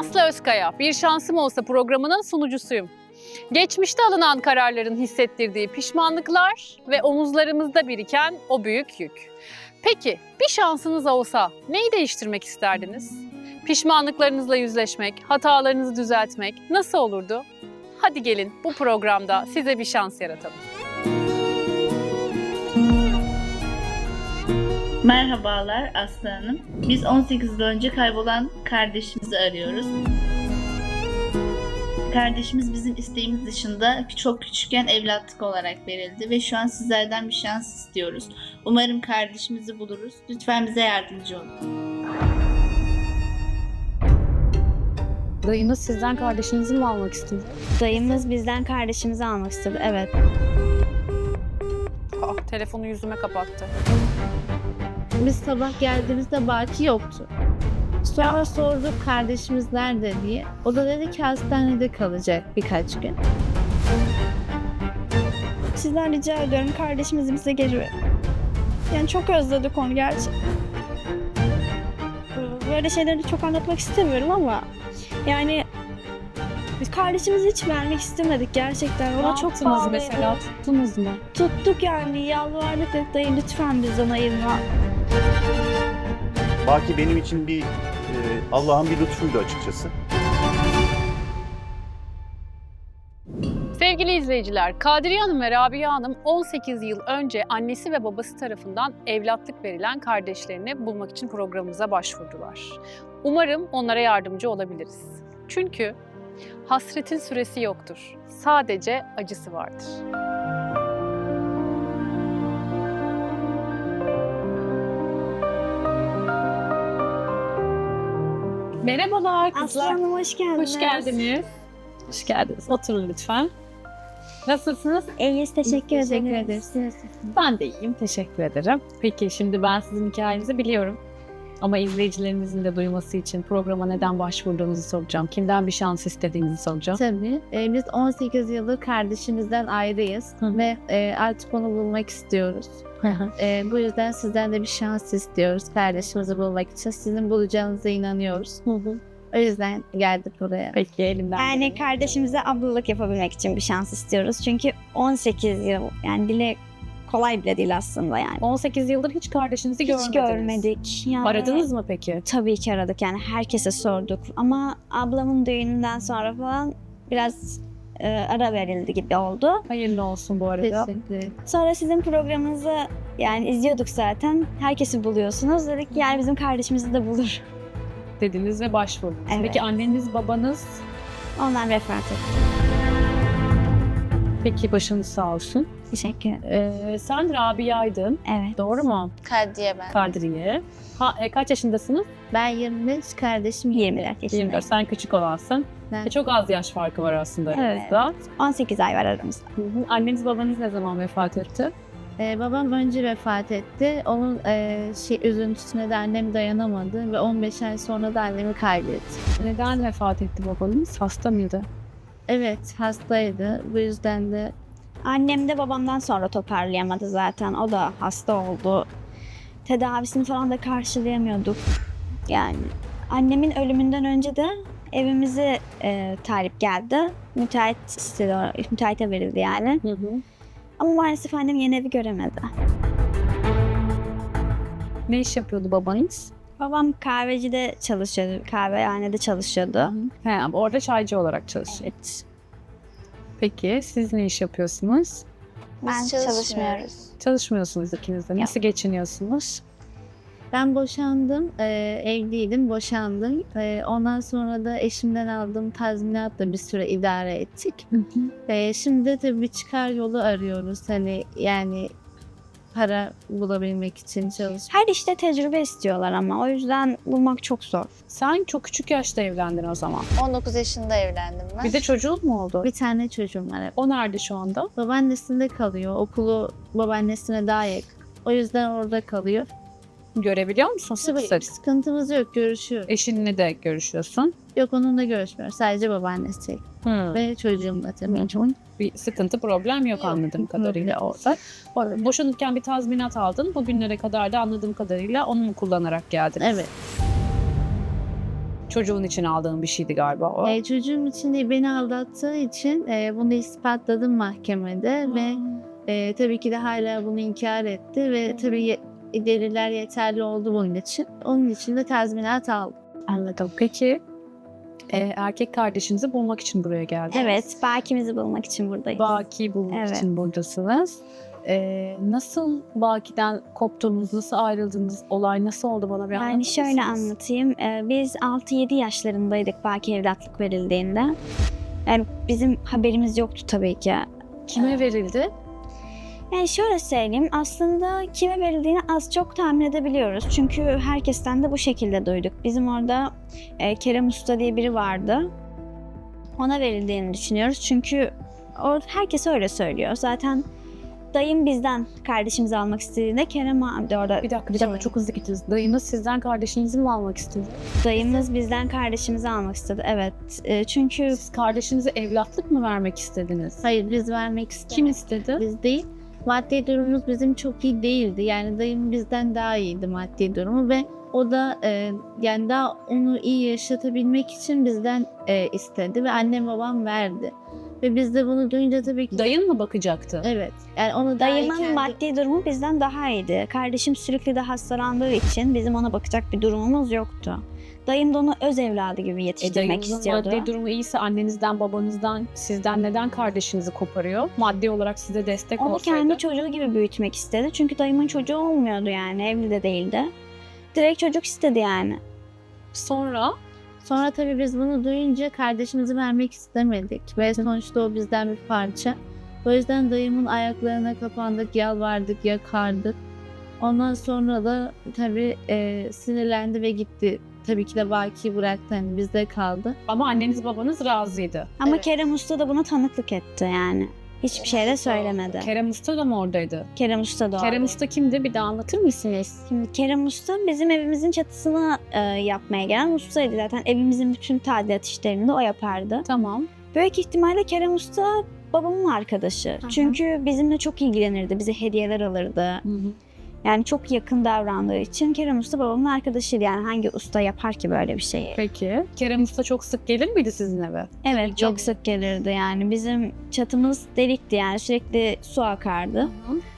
Aslı Özkaya, Bir Şansım Olsa programının sunucusuyum. Geçmişte alınan kararların hissettirdiği pişmanlıklar ve omuzlarımızda biriken o büyük yük. Peki bir şansınız olsa neyi değiştirmek isterdiniz? Pişmanlıklarınızla yüzleşmek, hatalarınızı düzeltmek nasıl olurdu? Hadi gelin bu programda size bir şans yaratalım. Merhabalar Aslı Hanım. Biz 18 yıl önce kaybolan kardeşimizi arıyoruz. Kardeşimiz bizim isteğimiz dışında çok küçükken evlatlık olarak verildi ve şu an sizlerden bir şans istiyoruz. Umarım kardeşimizi buluruz. Lütfen bize yardımcı olun. Dayınız sizden kardeşinizi mi almak istedi? Dayımız bizden kardeşimizi almak istedi, evet. Telefonu yüzüme kapattı. Biz sabah geldiğimizde Baki yoktu. Sonra sorduk kardeşimiz nerede diye. O da dedi ki hastanede kalacak birkaç gün. Sizden rica ediyorum, kardeşimizi bize geri verin. Yani çok özledik onu gerçekten. Böyle şeyleri çok anlatmak istemiyorum ama yani biz kardeşimizi hiç vermek istemedik gerçekten. Ona çok pahalıydı. mesela? Tuttunuz mu? Tuttuk yani, yalvardık, dedik dayı lütfen bizden ayırma. Baki benim için bir Allah'ın bir lütfuydu açıkçası. Sevgili izleyiciler, Kadriye Hanım ve Rabia Hanım 18 yıl önce annesi ve babası tarafından evlatlık verilen kardeşlerini bulmak için programımıza başvurdular. Umarım onlara yardımcı olabiliriz. Çünkü hasretin süresi yoktur. Sadece acısı vardır. Merhabalar Aslı kızlar. Hanım hoş geldiniz. Hoş geldiniz. Hoş geldiniz. Oturun lütfen. Nasılsınız? İyiyiz, teşekkür ederiz. Ben de iyiyim. Teşekkür ederim. Peki şimdi ben sizin hikayenizi biliyorum. Ama izleyicilerimizin de duyması için programa neden başvurduğunuzu soracağım. Kimden bir şans istediğinizi soracağım. Tabii. Biz 18 yıldır kardeşimizden ayrıyız ve artık onu bulmak istiyoruz. Bu yüzden sizden de bir şans istiyoruz kardeşimizi bulmak için. Sizin bulacağınıza inanıyoruz. O yüzden geldik buraya. Peki elimden. Yani kardeşimize ablalık yapabilmek için bir şans istiyoruz. Çünkü 18 yıl, yani dile kolay bile değil aslında yani. 18 yıldır hiç kardeşinizi Hiç görmedik. Yani, Aradınız mı peki? Tabii ki aradık, yani herkese sorduk. Ama ablamın düğününden sonra falan biraz ara verildi gibi oldu. Hayırlı olsun bu arada. Teşekkür ederim. Sonra sizin programınızı yani izliyorduk zaten. Herkesi buluyorsunuz. Dedik yani bizim kardeşimizi de bulur. Dediniz ve başvurdunuz. Evet. Peki anneniz, babanız? Onlar vefat etti. Peki başınız sağ olsun. Teşekkür ederim. Sen Rabia'ydın. Evet. Doğru mu? Kadriye ben. Kadriye. Kaç yaşındasınız? Ben 25, kardeşim 24 yaşındayım. 24. Sen küçük olansın. Ben- Çok az yaş farkı var aslında Evet. aranızda. 18 ay var aramızda. Anneniz babanız ne zaman vefat etti? Babam önce vefat etti. Onun üzüntüsüne de annem dayanamadı ve 15 ay sonra da annemi kaybetti. Neden vefat etti babanız? Hasta mıydı? Evet, hastaydı. Bu yüzden de Annem de babamdan sonra toparlayamadı zaten. O da hasta oldu. Tedavisini falan da karşılayamıyorduk. Yani annemin ölümünden önce de evimize talip geldi. Müteahhite verildi yani. Ama maalesef annem yeni evi göremedi. Ne iş yapıyordu babanız? Babam kahvecide çalışıyordu, kahvehanede çalışıyordu. Orada çaycı olarak çalışıyor. Evet. Peki siz ne iş yapıyorsunuz? Ben çalışmıyoruz. Çalışmıyorsunuz ikiniz de. Nasıl geçiniyorsunuz? ben boşandım, evliydim, boşandım. Ondan sonra da eşimden aldığım tazminatla bir süre idare ettik. Şimdi de tabii bir çıkar yolu arıyoruz. Hani yani para bulabilmek için Her işte tecrübe istiyorlar ama o yüzden bulmak çok zor. Sen çok küçük yaşta evlendin o zaman. 19 yaşında evlendim ben. Bir de çocuğun mu oldu? Bir tane çocuğum var. O nerede şu anda? Babaannesinde kalıyor. Okulu babaannesine daha yakın. O yüzden orada kalıyor. Görebiliyor musun? Sık Tabii sık. sıkıntımız yok, görüşüyoruz. Eşinle de görüşüyorsun. Yok, onunla görüşmüyoruz. Sadece babaannesi ve çocuğumla tabii. Bir sıkıntı, problem yok anladığım kadarıyla orada. Boşanırken bir tazminat aldın. Bugünlere kadar da anladığım kadarıyla onu mu kullanarak geldin? Evet. çocuğun için aldığın bir şeydi galiba o. Çocuğum için değil, beni aldattığı için bunu ispatladım mahkemede ve tabii ki de hala bunu inkar etti ve tabii deliller yeterli oldu bunun için. Onun için de tazminat aldım. Anladım. Peki erkek kardeşinizi bulmak için buraya geldiniz. Evet, Baki'mizi bulmak için buradayız. Baki bulmak Evet. için buradasınız. Nasıl Baki'den koptunuz, nasıl ayrıldınız, olay nasıl oldu bana bir anlatır Yani şöyle mısınız? anlatayım. Biz 6-7 yaşlarındaydık Baki evlatlık verildiğinde. Yani bizim haberimiz yoktu tabii ki. Kime verildi? Yani şöyle söyleyeyim, aslında kime verildiğini az çok tahmin edebiliyoruz. Çünkü herkesten de bu şekilde duyduk. Bizim orada Kerem Usta diye biri vardı. Ona verildiğini düşünüyoruz. Çünkü herkes öyle söylüyor. Zaten dayım bizden kardeşimizi almak istediğinde Kerem abi de orada. Bir dakika çok hızlı gittiniz. Dayınız sizden kardeşinizi mi almak istedi? Dayımız bizden kardeşimizi almak istedi. Evet. Çünkü Siz kardeşinize evlatlık mı vermek istediniz? Hayır, biz vermek istemedik. Kim istedi? Biz değil. Maddi durumumuz bizim çok iyi değildi. Yani dayım bizden daha iyiydi maddi durumu ve o da yani daha onu iyi yaşatabilmek için bizden istedi ve annem babam verdi. Ve biz de bunu duyunca tabii ki Dayın mı bakacaktı? evet. Yani onu daha iyi dayımın kendi- maddi durumu bizden daha iyiydi. Kardeşim sürekli de hastalandığı için bizim ona bakacak bir durumumuz yoktu. Dayım da onu öz evladı gibi yetiştirmek Dayınızın istiyordu. maddi durumu iyiyse annenizden, babanızdan, sizden neden kardeşinizi koparıyor? Maddi olarak size destek Onu olsaydı. kendi çocuğu gibi büyütmek istedi. Çünkü dayımın çocuğu olmuyordu yani. Evli de değildi. Direkt çocuk istedi yani. Sonra tabii biz bunu duyunca kardeşimizi vermek istemedik ve sonuçta o bizden bir parça. O yüzden dayımın ayaklarına kapandık, yalvardık, yakardık. Ondan sonra da tabii sinirlendi ve gitti. Tabii ki de Baki bıraktı, hani bizde kaldı. ama anneniz babanız razıydı. Ama Evet. Kerem Usta da buna tanıklık etti yani. Hiçbir şey de söylemedi. Kerem Usta da mı oradaydı? Kerem Usta da Kerem orada. Usta kimdi? Bir daha anlatır mısınız? Şimdi Kerem Usta bizim evimizin çatısını yapmaya gelen ustaydı zaten. Evimizin bütün tadilat işlerini de o yapardı. Tamam. Büyük ihtimalle Kerem Usta babamın arkadaşı. Çünkü bizimle çok ilgilenirdi. Bize hediyeler alırdı. Yani çok yakın davrandığı için Kerem Usta babamın arkadaşıydı. Yani hangi usta yapar ki böyle bir şeyi? Peki. Kerem Usta çok sık gelir miydi sizin eve? Evet, çok sık gelirdi yani. Bizim çatımız delikti yani, sürekli su akardı.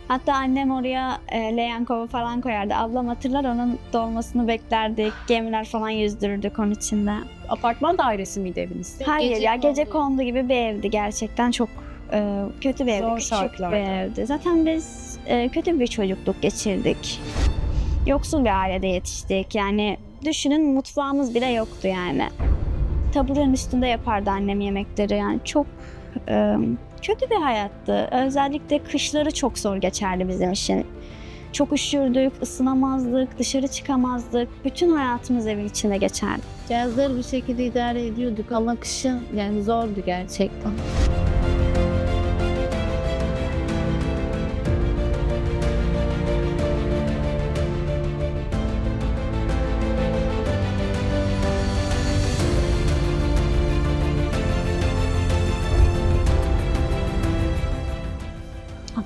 Hatta annem oraya leğen kova falan koyardı. Ablam hatırlar, onun dolmasını beklerdik. Gemiler falan yüzdürürdük onun içinde. Apartman dairesi miydi eviniz? Hayır ya, gece kondu. kondu gibi bir evdi gerçekten, çok kötü bir evdi. Zor Küçük şartlarda. bir evdi. Zaten biz kötü bir çocukluk geçirdik. Yoksul bir ailede yetiştik. Yani düşünün, mutfağımız bile yoktu yani. Taburenin üstünde yapardı annem yemekleri. Yani çok kötü bir hayattı. Özellikle kışları çok zor geçerdi bizim için. Çok üşürdük, ısınamazdık, dışarı çıkamazdık. Bütün hayatımız evin içinde geçerdi. Yazları bir şekilde idare ediyorduk ama kışın yani zordu gerçekten.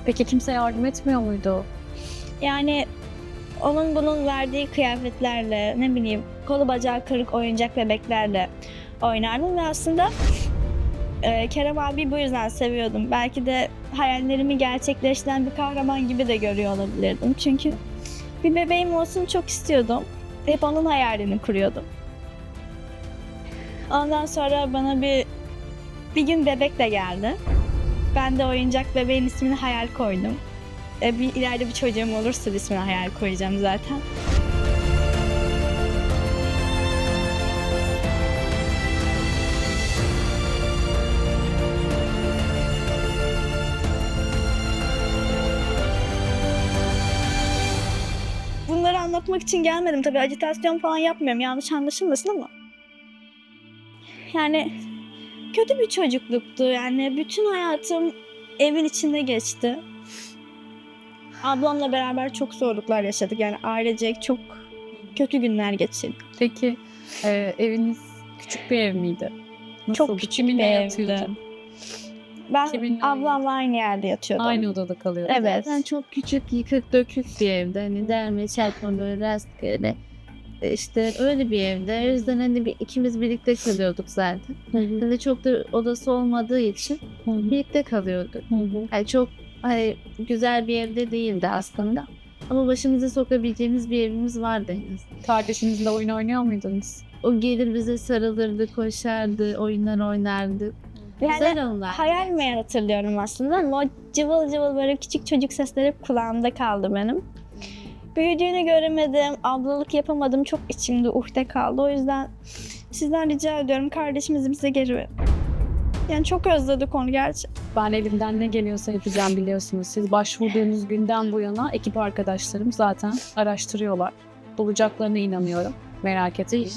Peki kimse yardım etmiyor muydu? Yani onun bunun verdiği kıyafetlerle, ne bileyim, kolu bacağı kırık oyuncak bebeklerle oynardım ve aslında Kerem abi bu yüzden seviyordum. Belki de hayallerimi gerçekleştiren bir kahraman gibi de görüyor olabilirdim. Çünkü bir bebeğim olsun çok istiyordum. Hep onun hayalini kuruyordum. Ondan sonra bana bir gün bebek de geldi. Ben de oyuncak bebeğin ismini hayal koydum. İleride bir çocuğum olursa ismini hayal koyacağım zaten. Bunları anlatmak için gelmedim. Tabii ajitasyon falan yapmıyorum. Yanlış anlaşılmasın ama. Yani kötü bir çocukluktu. Yani bütün hayatım evin içinde geçti. Ablamla beraber çok zorluklar yaşadık. Yani ailecek çok kötü günler geçirdik. Peki eviniz küçük bir ev miydi? Çok Nasıldı? küçük Kiminle bir evdi. yatıyordun? Ben Kiminle ablamla aynı yerde yatıyordum. Aynı odada kalıyordun. Evet. Zaten çok küçük, yıkık dökük bir evde. Hani derme çatma böyle rastgele. işte öyle bir evde. O yüzden hani ikimiz birlikte kalıyorduk zaten. Hani çok da odası olmadığı için birlikte kalıyorduk. Yani çok hani güzel bir evde değildi aslında. Ama başımıza sokabileceğimiz bir evimiz vardı en azından. Kardeşinizle oyun oynuyor muydunuz? O gelir bize sarılırdı, koşardı, oyunlar oynardı. Güzel anılar. Hayal meyal hatırlıyorum aslında ama o cıvıl cıvıl böyle küçük çocuk sesleri hep kulağımda kaldı benim. Büyüdüğünü göremedim, ablalık yapamadım, çok içimde uhde kaldı. O yüzden sizden rica ediyorum kardeşimizi bize geri verin. Yani çok özledik onu gerçi. Ben elimden ne geliyorsa yapacağım biliyorsunuz. Siz başvurduğunuz günden bu yana ekip arkadaşlarım zaten araştırıyorlar. Bulacaklarına inanıyorum. Merak etmeyin.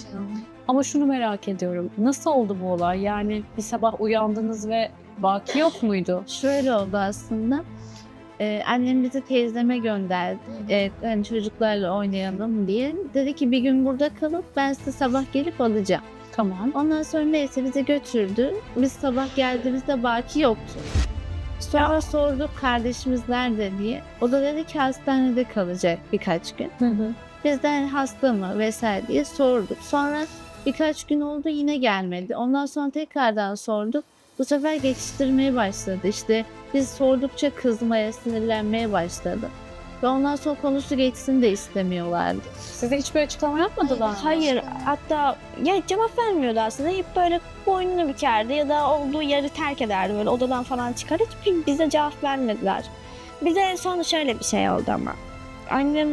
Ama şunu merak ediyorum. Nasıl oldu bu olay? Yani bir sabah uyandınız ve Baki yok muydu? Şöyle oldu aslında. Annem bizi teyzeme gönderdi. Yani çocuklarla oynayalım diye. Dedi ki bir gün burada kalıp ben size sabah gelip alacağım. Tamam. Ondan sonra neyse bizi götürdü. Biz sabah geldiğimizde Baki yoktu. Sonra sorduk kardeşimiz nerede diye. O da dedi ki hastanede kalacak birkaç gün. Bizden hasta mı vesaire diye sorduk. Sonra birkaç gün oldu yine gelmedi. Ondan sonra tekrardan sorduk. Bu sefer geçiştirmeye başladı. İşte biz sordukça kızmaya, sinirlenmeye başladı. Ve ondan sonra konusu geçsin de istemiyorlardı. Size hiçbir açıklama yapmadılar mı? Hayır, hatta ya cevap vermiyordu aslında. Hep böyle boynunu bükerdi ya da olduğu yeri terk ederdi, böyle odadan falan çıkar. Hiç bize cevap vermediler. Bize en son şöyle bir şey oldu ama. Annem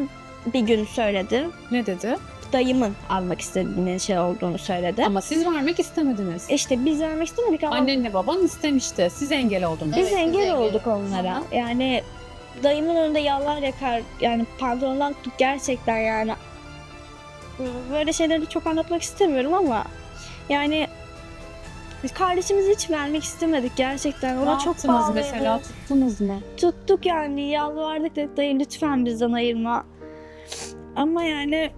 bir gün söyledi. Ne dedi? Dayımın almak istediğinin şey olduğunu söyledi. Ama siz vermek istemediniz. İşte biz vermek istemedik ama Annenle baban istemişti. Siz engel oldunuz. biz Evet, engel biz olduk onlara. Yani dayımın önünde yalvar yakar, yani pantolondan tuttuk gerçekten yani. Böyle şeyleri çok anlatmak istemiyorum ama yani biz kardeşimizi hiç vermek istemedik gerçekten. Ne Ona çok yaptınız pahalıydı. mesela? Tuttunuz mu? Tuttuk yani, yalvardık, dedik dayı lütfen bizden ayırma. Ama yani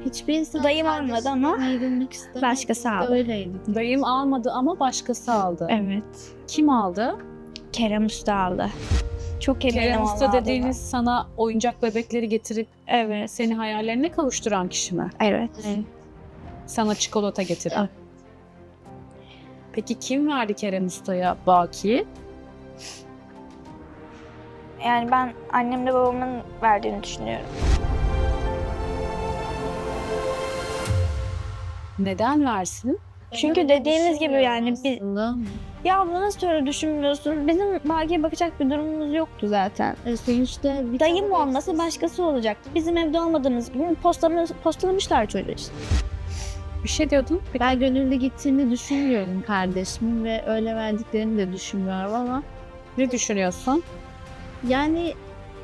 Hiçbir insan Dayım almadı ama ayrılmak istemedi. başkası aldı. Öyleydi. Dayım almadı ama başkası aldı. Evet. Kim aldı? Kerem Usta aldı. Çok eminim Kerem o Usta aldı. dediğiniz sana oyuncak bebekleri getirip Evet. seni hayallerine kavuşturan kişi mi? Evet. Sana çikolata getiren. Evet. Peki kim verdi Kerem Usta'ya Baki'yi? Yani ben annemle babamın verdiğini düşünüyorum. Neden versin? Çünkü dediğiniz gibi yani biz... Aslında. Ya abla nasıl öyle düşünmüyorsun? Bizim Baki'ye bakacak bir durumumuz yoktu zaten. Sonuçta bir Dayım tane olmasa eksik. başkası olacaktı. Bizim evde olmadığımız gibi postalamışlar çocuğu işte. Bir şey diyordun. Peki. Ben gönüllü gittiğini düşünmüyorum kardeşimin ve öyle verdiklerini de düşünmüyorum ama Ne düşünüyorsun? yani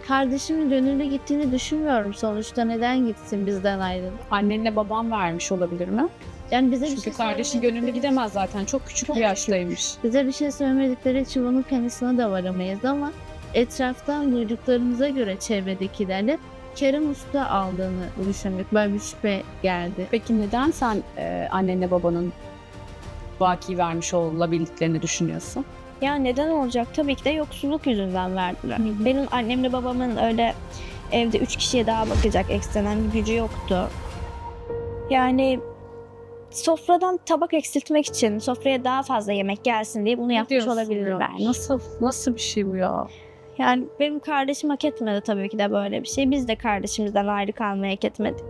kardeşimin gönüllü gittiğini düşünmüyorum sonuçta, neden gitsin bizden ayrılıp. Annenle baban vermiş olabilir mi? Yani bize bir Çünkü şey kardeşin söylemedikleri- gönüllü gidemez zaten. Çok küçük bir yaştaymış. Bize bir şey söylemedikleri için bunun kanısına da varamayız ama etraftan duyduklarımıza göre çevredekilerle Kerem Usta aldığını düşündük. Böyle bir şüphe geldi. Peki neden sen annenle babanın Baki'yi vermiş olabildiklerini düşünüyorsun? Ya neden olacak? Tabii ki de yoksulluk yüzünden verdiler. Benim annemle babamın öyle evde 3 kişiye daha bakacak ekstrem bir gücü yoktu. Yani sofradan tabak eksiltmek için, sofraya daha fazla yemek gelsin diye bunu yapmış Diyorsun olabilirler. ya. Nasıl bir şey bu ya? Yani benim kardeşim hak etmedi tabii ki de böyle bir şey. Biz de kardeşimizden ayrı kalmayı hak etmedik.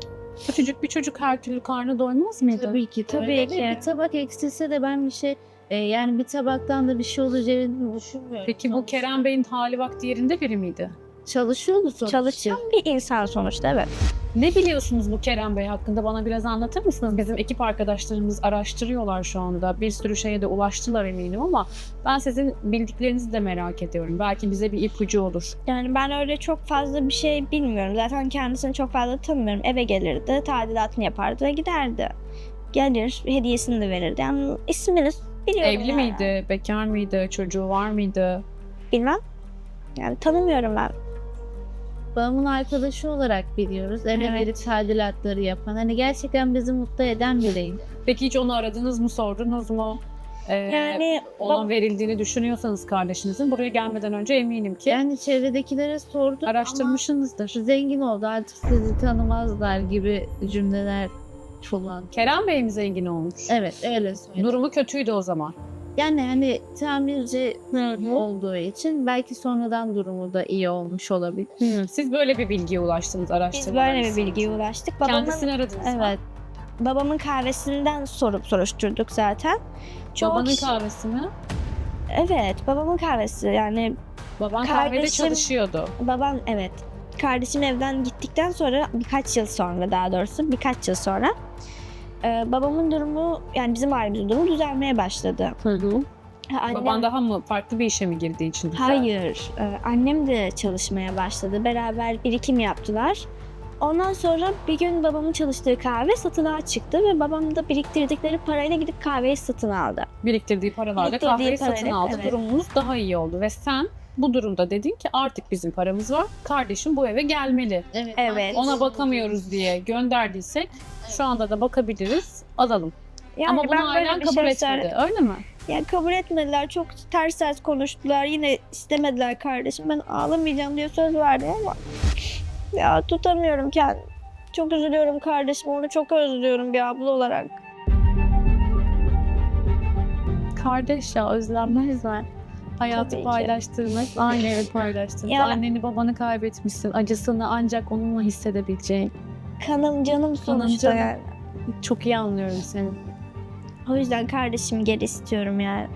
Küçücük bir çocuk her türlü karnı doymaz mıydı? Tabii ki. Tabii ki. Bir tabak eksilse de ben bir şey yani bir tabaktan da bir şey olacağını düşünmüyorum. Peki bu Kerem Bey'in hali vakti yerinde biri miydi? Çalışıyordu sonuçta. Çalışan bir insan sonuçta, evet. Ne biliyorsunuz bu Kerem Bey hakkında? Bana biraz anlatır mısınız? Bizim ekip arkadaşlarımız araştırıyorlar şu anda. Bir sürü şeye de ulaştılar eminim ama ben sizin bildiklerinizi de merak ediyorum. Belki bize bir ipucu olur. Yani ben öyle çok fazla bir şey bilmiyorum. Zaten kendisini çok fazla tanımıyorum. Eve gelirdi, tadilatını yapardı ve giderdi. Gelir, hediyesini de verirdi. Yani ismini biliyorum. Evli yani. miydi? Bekar mıydı? Çocuğu var mıydı? Bilmem. Yani tanımıyorum ben. Babamın arkadaşı olarak biliyoruz. Eve Evet. gelip tadilatları yapan. Hani gerçekten bizi mutlu eden biriydi. Peki hiç onu aradınız mı? Sordunuz mu? Yani Ona verildiğini düşünüyorsanız kardeşinizin buraya gelmeden önce eminim ki Yani çevredekilere sordum araştırmışsınızdır. ama zengin oldu artık sizi tanımazlar gibi cümleler kullandı. Kerem Bey mi zengin olmuş? Evet öyle söyleyeyim. Durumu kötüydü o zaman. Yani hani tamirci olduğu için belki sonradan durumu da iyi olmuş olabilir. Siz böyle bir bilgiye ulaştınız biz araştırmalar. böyle bir bilgiye ulaştık. Kendisini aradınız mı? Evet. Babamın kahvesinden sorup soruşturduk zaten. Babanın kişi- kahvesi mi? Evet, babamın kahvesi. Yani Baban kahvede Kardeşim- çalışıyordu. babam evet. Kardeşim evden gittikten sonra birkaç yıl sonra babamın durumu yani bizim ailemizin durumu düzelmeye başladı. Annem, Baban daha mı farklı bir işe mi girdiği için? hayır, annem de çalışmaya başladı. Beraber birikim yaptılar. Ondan sonra bir gün babamın çalıştığı kahve satılığa çıktı ve babam da biriktirdikleri parayla gidip kahveyi satın aldı. Biriktirdiği paralarla Biriktirdiği kahveyi satın parayla, aldı. evet. Durumumuz daha iyi oldu ve sen bu durumda dedin ki artık bizim paramız var. Kardeşim bu eve gelmeli. Evet. Ona bakamıyoruz diye gönderdiysek şu anda da bakabiliriz. Alalım. Yani Ama ben bunu böyle ailen bir kabul şey etmedi. Öyle mi? Yani kabul etmediler. Çok ters konuştular. Yine istemediler kardeşim. Ben ağlamayacağım diye söz verdim ama ya tutamıyorum kendimi. Çok üzülüyorum kardeşim. Onu çok özlüyorum bir abla olarak. Kardeş ya özlenmez var. Hayatı Tabii ki. paylaştırmak, aynı evi paylaştırmak. Ya- Anneni babanı kaybetmişsin. Acısını ancak onunla hissedebileceğin. Kanım canım sonuçta canım. yani. Çok iyi anlıyorum seni. O yüzden kardeşimi geri istiyorum yani.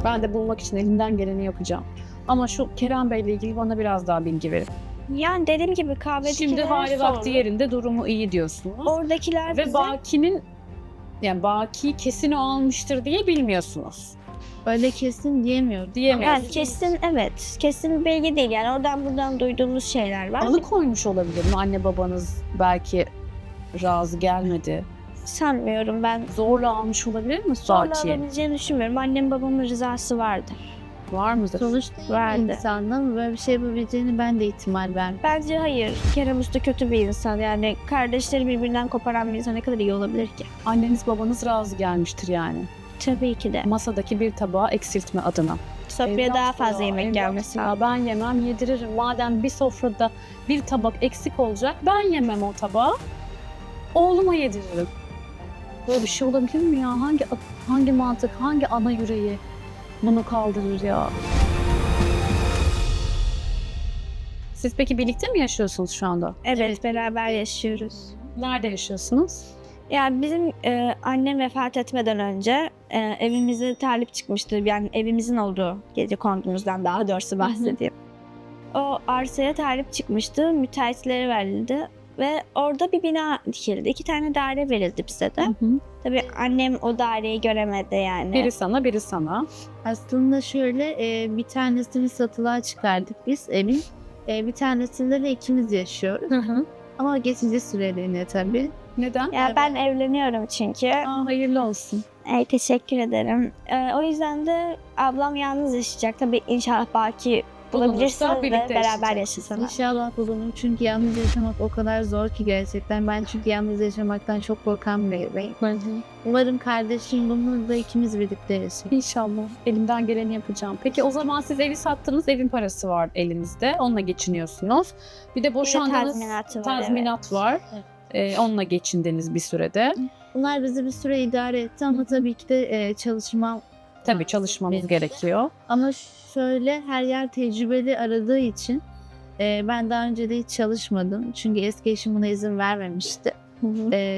Ben de bulmak için elimden geleni yapacağım. Ama şu Kerem Bey'le ilgili bana biraz daha bilgi verin. Yani dediğim gibi kahvedekilere Şimdi hali vakti sordum. yerinde, durumu iyi diyorsunuz. Oradakiler Ve bize Baki'nin yani Baki kesin o almıştır diye bilmiyorsunuz. Öyle kesin diyemiyorum. Diyemiyorsunuz. yani kesin bir bilgi değil. Yani oradan buradan duyduğumuz şeyler var. Alıkoymuş olabilir mi? Anne babanız belki razı gelmedi. Sanmıyorum ben. Zorla almış olabilir mi Zorla Baki'yi? alabileceğini düşünmüyorum. Annem babamın rızası vardı. Var mıdır? Sonuçta Vardı. insandan böyle bir şey yapabileceğini ben de ihtimal vermiyorum. Bence hayır. Kerem Usta kötü bir insan. Yani kardeşleri birbirinden koparan bir insan ne kadar iyi olabilir ki? Anneniz babanız razı gelmiştir yani. Tabii ki de. Masadaki bir tabağı eksiltme adına. Sofraya Evlat daha fazla ya, yemek evlat gelmesi. ya. Ben yemem, yediririm. Madem bir sofrada bir tabak eksik olacak, ben yemem o tabağı. Oğluma yediririm. Böyle bir şey olabilir mi ya? Hangi mantık, hangi ana yüreği bunu kaldırır ya? Siz peki birlikte mi yaşıyorsunuz şu anda? Evet, beraber yaşıyoruz. Nerede yaşıyorsunuz? Yani bizim annem vefat etmeden önce evimize talip çıkmıştı. Yani evimizin olduğu gecekondumuzdan daha doğrusu bahsedeyim. O arsaya talip çıkmıştı. Müteahhitlere verildi. Ve orada bir bina dikildi. 2 tane daire verildi bize de. Tabii annem o daireyi göremedi yani. Biri sana, biri sana. Aslında şöyle bir tanesini satılığa çıkardık biz evin. Bir tanesinde de ikimiz yaşıyoruz. Ama geçici süreliğine tabii. Neden? Ya ben evleniyorum çünkü. Hayırlı olsun. Teşekkür ederim. O yüzden de ablam yalnız yaşayacak. Tabii inşallah Baki Bulunursa bulabilirsiniz de birlikte beraber yaşayacaksınız. yaşasınlar. İnşallah bulunur çünkü yalnız yaşamak o kadar zor ki gerçekten. Ben çünkü yalnız yaşamaktan çok korkan biriyim. Umarım kardeşim bulunur da ikimiz birlikte yaşarız. İnşallah. Elimden geleni yapacağım. Peki o zaman siz evi sattınız. Evin parası var elinizde. Onunla geçiniyorsunuz. Bir de boşandınız. tazminatı var, Tazminat var. Onunla geçindiniz bir sürede. Bunlar bizi bir süre idare etti ama tabii ki de çalışmam. Tabii çalışmamız gerekiyor. Ama şöyle her yer tecrübeli aradığı için ben daha önce de hiç çalışmadım. Çünkü eski eşim buna izin vermemişti.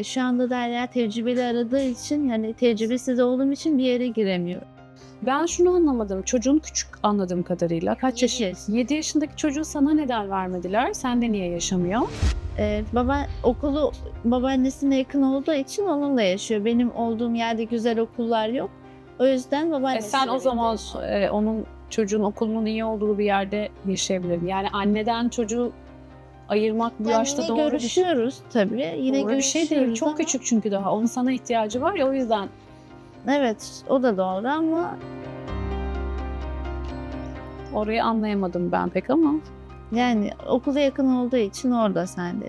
Şu anda da her yer tecrübeli aradığı için yani tecrübesiz olduğum için bir yere giremiyorum. Ben şunu anlamadım. Çocuğun küçük anladığım kadarıyla. Kaç 7 yaş? 7 yaşındaki çocuğu sana neden vermediler? Sende niye yaşamıyor? Okulu babaannesine yakın olduğu için onunla yaşıyor. Benim olduğum yerde güzel okullar yok. O yüzden babaannesi. Sen o zaman onun çocuğun okulunun iyi olduğu bir yerde yaşayabilirdin. Yani anneden çocuğu ayırmak bu yaşta yine doğru bir şey. görüşüyoruz tabii. Yine Doğru bir şey değil. Çok ama- küçük çünkü daha. Onun sana ihtiyacı var ya o yüzden. Evet, o da doğru ama Orayı anlayamadım ben pek ama. yani okula yakın olduğu için orada sende.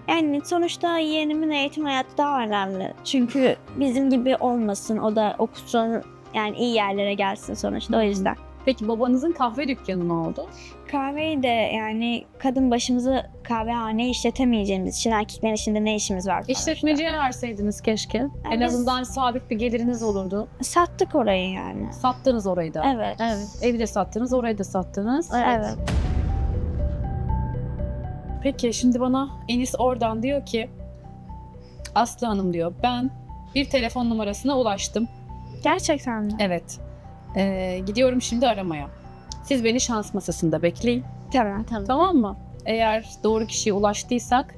Yani sonuçta yeğenimin eğitim hayatı daha önemli. Çünkü bizim gibi olmasın, o da okusun, yani iyi yerlere gelsin sonuçta, o yüzden. Peki babanızın kahve dükkanı ne oldu? Kahveyi de yani kadın başımızı kahvehane işletemeyeceğimiz için erkeklerin işinde ne işimiz var? İşletmeciye verseydiniz keşke. En biz- azından sabit bir geliriniz olurdu. Sattık orayı yani. Sattınız orayı da. Evet. Evet. Evi de sattınız, orayı da sattınız. Evet. Peki şimdi bana Enis oradan diyor ki Aslı Hanım diyor ben bir telefon numarasına ulaştım. Gerçekten mi? Evet. Gidiyorum şimdi aramaya. Siz beni şans masasında bekleyin. Tamam. Tamam mı? Eğer doğru kişiye ulaştıysak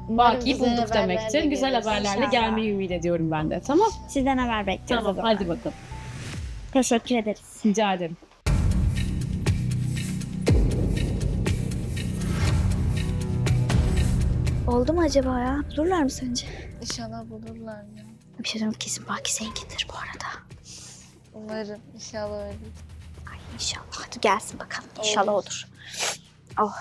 bakiyi güzel bulduk haberlerle demektir. Güzel geliriz haberlerle inşallah. gelmeyi ümit ediyorum ben de. Tamam. Sizden haber bekliyoruz o Tamam. zaman. Hadi bakalım. Teşekkür ederiz. Rica ederim. Oldu mu acaba ya? Bulurlar mı sence? İnşallah bulurlar ya. Bir şey söyleyeyim, kesin Baki zengindir bu arada. Umarım inşallah öyle. İnşallah. Hadi gelsin bakalım. İnşallah olur. Oh.